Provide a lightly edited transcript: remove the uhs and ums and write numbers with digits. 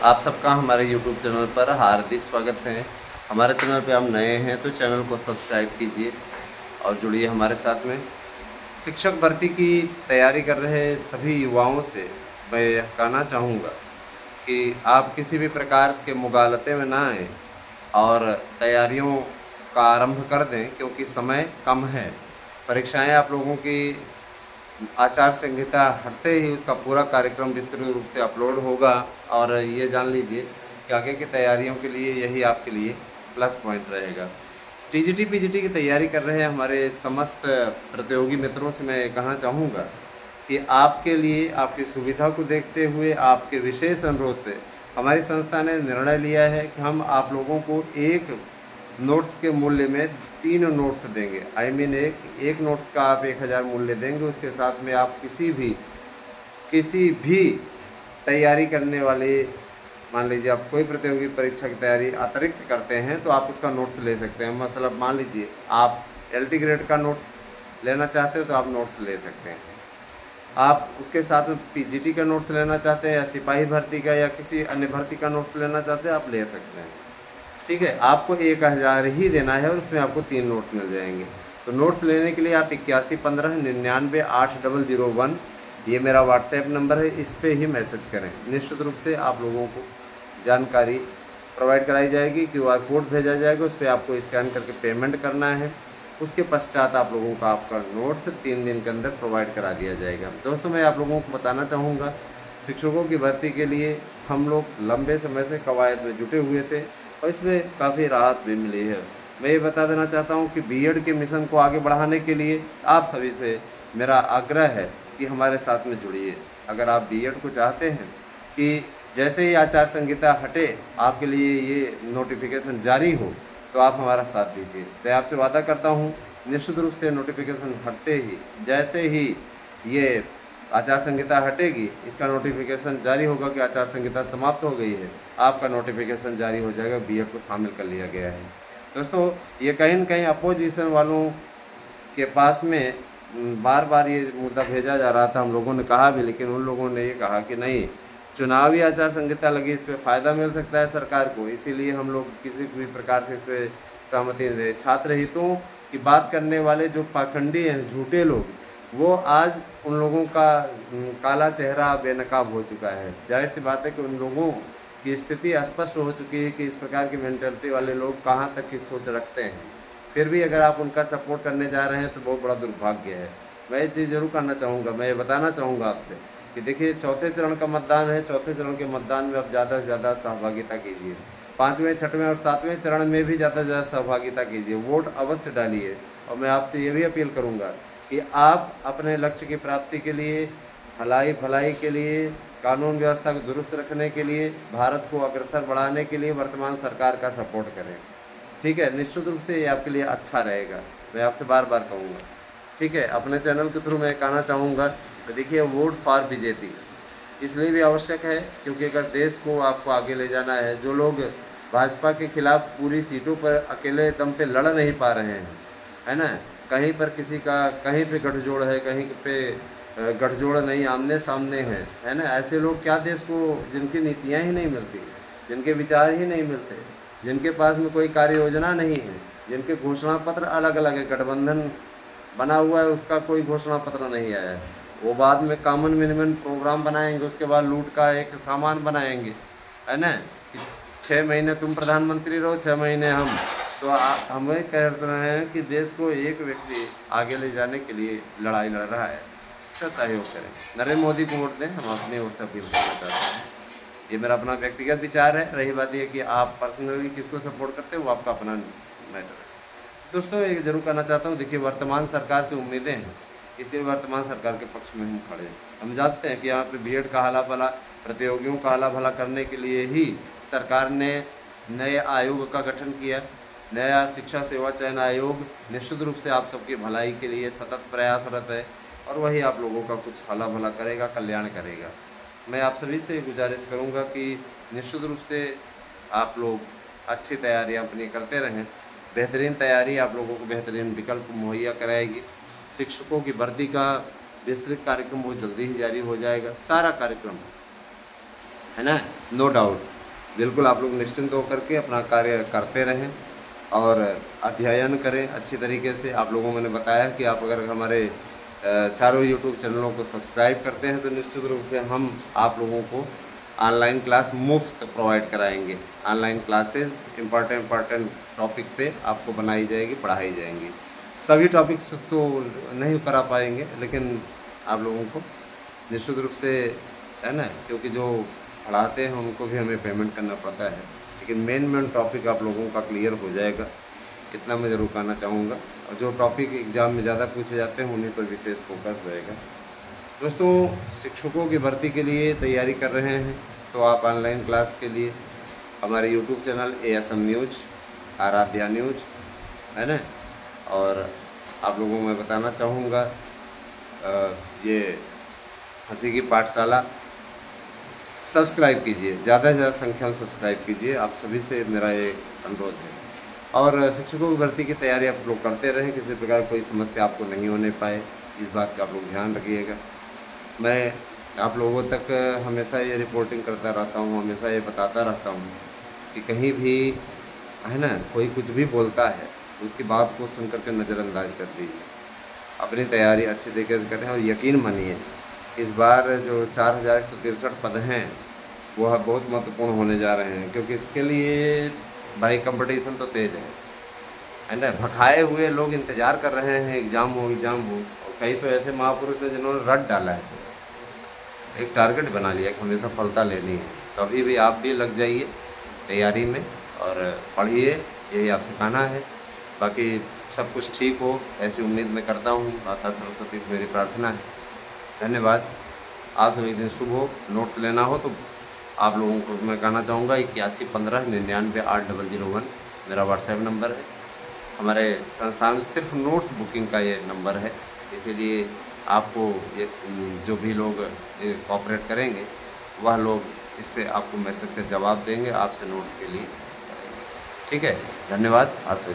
आप सबका हमारे YouTube चैनल पर हार्दिक स्वागत है। हमारे चैनल पे आप नए हैं तो चैनल को सब्सक्राइब कीजिए और जुड़िए हमारे साथ में। शिक्षक भर्ती की तैयारी कर रहे सभी युवाओं से मैं यह कहना चाहूँगा कि आप किसी भी प्रकार के मुगालते में ना आएँ और तैयारियों का आरंभ कर दें, क्योंकि समय कम है। परीक्षाएँ आप लोगों की आचार संहिता हटते ही उसका पूरा कार्यक्रम विस्तृत रूप से अपलोड होगा और ये जान लीजिए कि आगे की तैयारियों के लिए यही आपके लिए प्लस पॉइंट रहेगा। टीजीटी पीजीटी की तैयारी कर रहे हैं हमारे समस्त प्रतियोगी मित्रों से मैं कहना चाहूँगा कि आपके लिए, आपकी सुविधा को देखते हुए, आपके विशेष अनुरोध पे हमारी संस्था ने निर्णय लिया है कि हम आप लोगों को एक नोट्स के मूल्य में 3 नोट्स देंगे। एक नोट्स का आप 1000 मूल्य देंगे। उसके साथ में आप किसी भी तैयारी करने वाले, मान लीजिए आप कोई प्रतियोगी परीक्षा की तैयारी अतिरिक्त करते हैं तो आप उसका नोट्स ले सकते हैं। मतलब मान लीजिए आप LT ग्रेड का नोट्स लेना चाहते हो तो आप नोट्स ले सकते हैं। आप उसके साथ में PGT का नोट्स लेना चाहते हैं या सिपाही भर्ती का या किसी अन्य भर्ती का नोट्स लेना चाहते हैं, आप ले सकते हैं। ठीक है, आपको 1000 ही देना है और उसमें आपको 3 नोट्स मिल जाएंगे। तो नोट्स लेने के लिए आप 8115998001 ये मेरा व्हाट्सएप नंबर है, इस पे ही मैसेज करें। निश्चित रूप से आप लोगों को जानकारी प्रोवाइड कराई जाएगी, QR कोड भेजा जाएगा, उस पर आपको स्कैन करके पेमेंट करना है। उसके पश्चात आप लोगों का आपका नोट्स 3 दिन के अंदर प्रोवाइड करा दिया जाएगा। दोस्तों, मैं आप लोगों को बताना चाहूँगा, शिक्षकों की भर्ती के लिए हम लोग लंबे समय से कवायद में जुटे हुए थे और इसमें काफ़ी राहत भी मिली है। मैं ये बता देना चाहता हूँ कि BEd के मिशन को आगे बढ़ाने के लिए आप सभी से मेरा आग्रह है कि हमारे साथ में जुड़िए। अगर आप BEd को चाहते हैं कि जैसे ही आचार संहिता हटे आपके लिए ये नोटिफिकेशन जारी हो तो आप हमारा साथ दीजिए। तो आपसे वादा करता हूँ, निश्चित रूप से नोटिफिकेशन हटते ही, जैसे ही ये आचार संहिता हटेगी, इसका नोटिफिकेशन जारी होगा कि आचार संहिता समाप्त हो गई है, आपका नोटिफिकेशन जारी हो जाएगा, BEd को शामिल कर लिया गया है। दोस्तों, ये कहीं न कहीं अपोजिशन वालों के पास में बार बार ये मुद्दा भेजा जा रहा था, हम लोगों ने कहा भी, लेकिन उन लोगों ने ये कहा कि नहीं, चुनावी आचार संहिता लगी, इस पर फ़ायदा मिल सकता है सरकार को, इसीलिए हम लोग किसी भी प्रकार से इस पर सहमति नहीं दे। छात्र हितों की बात करने वाले जो पाखंडी हैं, झूठे लोग, वो आज उन लोगों का काला चेहरा बेनकाब हो चुका है। जाहिर सी बात है कि उन लोगों की स्थिति स्पष्ट हो चुकी है कि इस प्रकार की मेंटलिटी वाले लोग कहाँ तक की सोच रखते हैं। फिर भी अगर आप उनका सपोर्ट करने जा रहे हैं तो बहुत बड़ा दुर्भाग्य है। मैं ये चीज़ जरूर करना चाहूँगा, मैं ये बताना चाहूँगा आपसे कि देखिए, चौथे चरण का मतदान है। चौथे चरण के मतदान में आप ज़्यादा से ज़्यादा सहभागिता कीजिए। 5वें, 6वें और 7वें चरण में भी ज़्यादा से ज़्यादा सहभागिता कीजिए, वोट अवश्य डालिए। और मैं आपसे ये भी अपील करूँगा कि आप अपने लक्ष्य की प्राप्ति के लिए, भलाई के लिए, कानून व्यवस्था को दुरुस्त रखने के लिए, भारत को अग्रसर बढ़ाने के लिए वर्तमान सरकार का सपोर्ट करें। ठीक है, निश्चित रूप से ये आपके लिए अच्छा रहेगा, मैं आपसे बार बार कहूँगा। ठीक है, अपने चैनल के थ्रू मैं कहना चाहूँगा, देखिए, वोट फॉर BJP इसलिए भी आवश्यक है क्योंकि अगर देश को आपको आगे ले जाना है, जो लोग भाजपा के खिलाफ पूरी सीटों पर अकेले दम पे लड़ नहीं पा रहे हैं, है ना, कहीं पर किसी का कहीं पे गठजोड़ है, कहीं पे गठजोड़ नहीं, आमने सामने है ना, ऐसे लोग क्या देश को, जिनकी नीतियाँ ही नहीं मिलती, जिनके विचार ही नहीं मिलते, जिनके पास में कोई कार्य योजना नहीं है, जिनके घोषणा पत्र अलग अलग है, गठबंधन बना हुआ है, उसका कोई घोषणा पत्र नहीं आया है, वो बाद में कॉमन मिनिमम प्रोग्राम बनाएंगे, उसके बाद लूट का एक सामान बनाएंगे, है ना, कि 6 महीने तुम प्रधानमंत्री रहो, 6 महीने हम। तो हमें कह रहे हैं कि देश को एक व्यक्ति आगे ले जाने के लिए लड़ाई लड़ रहा है, इसका सहयोग करें। नरेंद्र मोदी को वोट दें, हम अपनी ओर से अपील करना चाहते हैं। ये मेरा अपना व्यक्तिगत विचार है। रही बात ये कि आप पर्सनली किसको सपोर्ट करते हैं, वो आपका अपना मैटर है। दोस्तों, ये जरूर कहना चाहता हूँ, देखिए, वर्तमान सरकार से उम्मीदें हैं, इसलिए वर्तमान सरकार के पक्ष में हम खड़े हैं। हम जानते हैं कि यहाँ पे BEd का हाला भला, प्रतियोगियों का हाला भला करने के लिए ही सरकार ने नए आयोग का गठन किया, नया शिक्षा सेवा चयन आयोग। निश्चित रूप से आप सबकी भलाई के लिए सतत प्रयासरत है और वही आप लोगों का कुछ हाला भला करेगा, कल्याण करेगा। मैं आप सभी से गुजारिश करूँगा कि निश्चित रूप से आप लोग अच्छी तैयारियाँ अपनी करते रहें। बेहतरीन तैयारी आप लोगों को बेहतरीन विकल्प मुहैया कराएगी। शिक्षकों की भर्ती का विस्तृत कार्यक्रम बहुत जल्दी ही जारी हो जाएगा, सारा कार्यक्रम, है ना, नो डाउट। बिल्कुल आप लोग निश्चिंत होकर के अपना कार्य करते रहें और अध्ययन करें अच्छी तरीके से। आप लोगों मैंने बताया कि आप अगर हमारे चारों यूट्यूब चैनलों को सब्सक्राइब करते हैं तो निश्चित रूप से हम आप लोगों को ऑनलाइन क्लास मुफ्त प्रोवाइड कराएंगे। ऑनलाइन क्लासेस इम्पॉर्टेंट टॉपिक पे आपको बनाई जाएगी, पढ़ाई जाएंगी। सभी टॉपिक्स तो नहीं करा पाएंगे, लेकिन आप लोगों को निश्चित रूप से, है ना, क्योंकि जो पढ़ाते हैं उनको भी हमें पेमेंट करना पड़ता है, लेकिन मेन टॉपिक आप लोगों का क्लियर हो जाएगा, इतना मैं ज़रूर कहना चाहूँगा। और जो टॉपिक एग्ज़ाम में ज़्यादा पूछे जाते हैं उन्हीं पर विशेष फोकस रहेगा। दोस्तों, शिक्षकों की भर्ती के लिए तैयारी कर रहे हैं तो आप ऑनलाइन क्लास के लिए हमारे YouTube channel ASM news, Aaradhya news, है ना, और आप लोगों को मैं बताना चाहूँगा ये हंसी की पाठशाला सब्सक्राइब कीजिए, ज़्यादा से ज़्यादा संख्या में सब्सक्राइब कीजिए, आप सभी से मेरा ये अनुरोध है। और शिक्षकों की भर्ती की तैयारी आप लोग करते रहें, किसी प्रकार कोई समस्या आपको नहीं होने पाए, इस बात का आप लोग ध्यान रखिएगा। मैं आप लोगों तक हमेशा ये रिपोर्टिंग करता रहता हूँ, हमेशा ये बताता रहता हूँ कि कहीं भी, है ना, कोई कुछ भी बोलता है उसकी बात को सुन करके नज़रअंदाज कर दीजिए, अपनी तैयारी अच्छे तरीके से करें। और यकीन मानिए इस बार जो 4163 पद हैं वो बहुत महत्वपूर्ण होने जा रहे हैं, क्योंकि इसके लिए भाई कंपटीशन तो तेज़ है ना। भखाए हुए लोग इंतज़ार कर रहे हैं एग्ज़ाम हो। और कई तो ऐसे महापुरुष हैं जिन्होंने रट डाला है, एक टारगेट बना लिया कि हमें सफलता लेनी है। तो अभी भी आप भी लग जाइए तैयारी में और पढ़िए, यही आपसे कहना है। बाकी सब कुछ ठीक हो ऐसी उम्मीद मैं करता हूँ, माता सरस्वती से मेरी प्रार्थना है। धन्यवाद। आप सभी दिन शुभ हो। नोट्स लेना हो तो आप लोगों को मैं कहना चाहूँगा 8115998001 मेरा व्हाट्सएप नंबर है। हमारे संस्थान में सिर्फ नोट्स बुकिंग का ये नंबर है, इसीलिए आपको ये जो भी लोग कोऑपरेट करेंगे वह लोग इस पे आपको मैसेज का जवाब देंगे, आपसे नोट्स के लिए। ठीक है, धन्यवाद। आप सभी